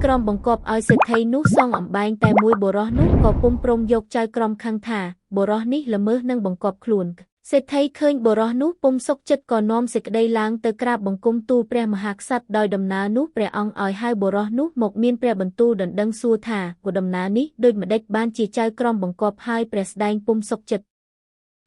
ក្រមបង្គាប់ឲ្យសេដ្ឋីនោះសងអំបែងតែមួយបុរសនោះក៏ពុំព្រមយកចៅក្រមខឹងថាបុរសនេះល្មើសនឹងបង្គាប់ខ្លួនសេដ្ឋីឃើញបុរសនោះពុំសុខចិត្តក៏នាំសេចក្តីឡើងទៅក្រាបបង្គំទូលព្រះមហាក្សត្រដោយដំណើរនោះព្រះអង្គឲ្យហៅបុរសនោះមកមានព្រះបន្ទូលដណ្ដឹងសួរថាគូដំណើរនេះដូចម្ដេចបានជាចៅក្រមបង្គាប់ហើយព្រះស្ដែងពុំសុខចិត្ត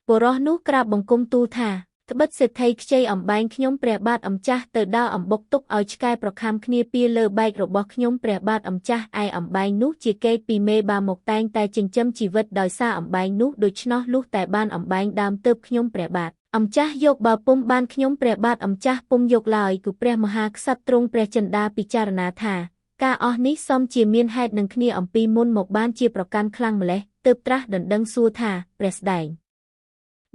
បុរសនោះក្រាបបង្គំទូលថាត្បិតសេដ្ឋីខ្ចីអំបែងខ្ញុំព្រះបាទអម្ចាស់ទៅដើរអំបុកទុកឲ្យឆ្កែប្រខំគ្នាពីលើបែករបស់ខ្ញុំព្រះបាទអម្ចាស់ឯអំបែងនោះជាកេរពីមេបាមកតែងតែចិញ្ចឹមជីវិតដោយសារអំបែងនោះដូច្នោះលុះតែបានអំបែងដើមទើបខ្ញុំព្រះបាទអម្ចាស់យកបើពុំបានខ្ញុំព្រះបាទអម្ចាស់ពុំយកឡើយគឺព្រះមហាក្សត្រទ្រង់ព្រះចិន្តាពិចារណាថាការអស់នេះសមជាមានហេតុនឹងគ្នាអំពីមុនមកបានជាប្រកាន់ខ្លាំងម្លេះទើបត្រាស់ដណ្ដឹងសួរថាព្រះស្ដែង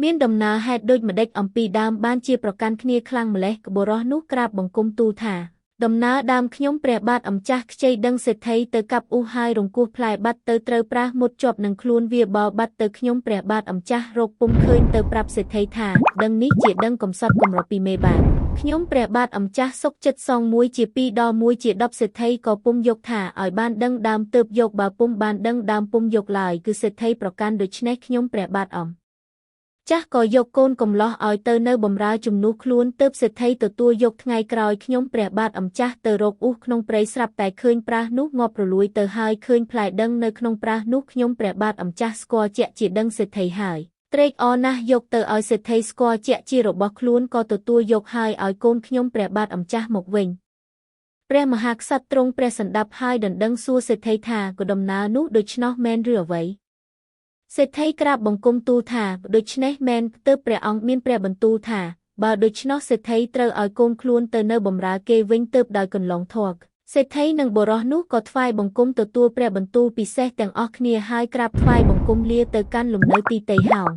មានដំណើរហេតុដូចម្ដេចអំពីដើមបានជាប្រកាន់គ្នាខ្លាំងម្លេះបុរសនោះក្រាបបង្គំទូលថាដំណើរដើមខ្ញុំព្រះបាទអម្ចាស់ខ្ចីដឹងសេដ្ឋីទៅកាប់អ៊ូហើយរង្គោះផ្លែបាត់ទៅត្រូវប្រាសមុតជាប់នឹងខ្លួនវាបោបាត់ទៅខ្ញុំព្រះបាទអម្ចាស់រកពុំឃើញទៅប្រាប់សេដ្ឋីថាដឹងនេះជាដឹងកំសត់គម្រប់ពីមេបាទខ្ញុំព្រះបាទអម្ចាស់សុកចិត្តសងមួយជា2ដល់មួយជា10សេដ្ឋីក៏ពុំយកថាឲ្យបានដឹងដើមទើបយកបើពុំបានដឹងដើមពុំយកឡើយគឺសេដ្ឋីប្រកាន់ដូច្នេះខ្ញុំព្រះបាទអម្ចាស់ក៏យកកូនកំឡោះឲ្យទៅនៅបម្រើជំនួសខ្លួនទើបសេដ្ឋីទទួលយកថ្ងៃក្រោយខ្ញុំព្រះបាទអម្ចាស់ទៅរកអ៊ូក្នុងព្រៃស្រាប់តែឃើញប្រាសនោះងាប់រលួយទៅហើយឃើញផ្លែដឹងនៅក្នុងប្រាសនោះខ្ញុំព្រះបាទអម្ចាស់ស្គាល់ជាក់ជាដឹងសេដ្ឋីហើយត្រេកអរណាស់យកទៅឲ្យសេដ្ឋីស្គាល់ជាក់ជារបស់ខ្លួនក៏ទទួលយកហើយឲ្យកូនខ្ញុំព្រះបាទអម្ចាស់មកវិញព្រះមហាក្សត្រទ្រង់ព្រះសណ្ដាប់ហើយដណ្ដឹងសួរសេដ្ឋីថាក៏ដំណើរនោះដូច្នោះមែនឬអ្វីសេដ្ឋីក្រាបបង្គំទូលថាដូច្នេះមែនទើបព្រះអង្គមានព្រះបន្ទូលថាបើដូច្នោះសេដ្ឋីត្រូវឲ្យកូនខ្លួនទៅនៅបម្រើគេវិញទើបដោយកន្លងធកសេដ្ឋីនិងបុរសនោះក៏ថ្វាយបង្គំទទួលព្រះបន្ទូលពិសេសទាំងអស់គ្នាហើយក្រាបថ្វាយបង្គំលាទៅកាន់លំនៅទីតីហោង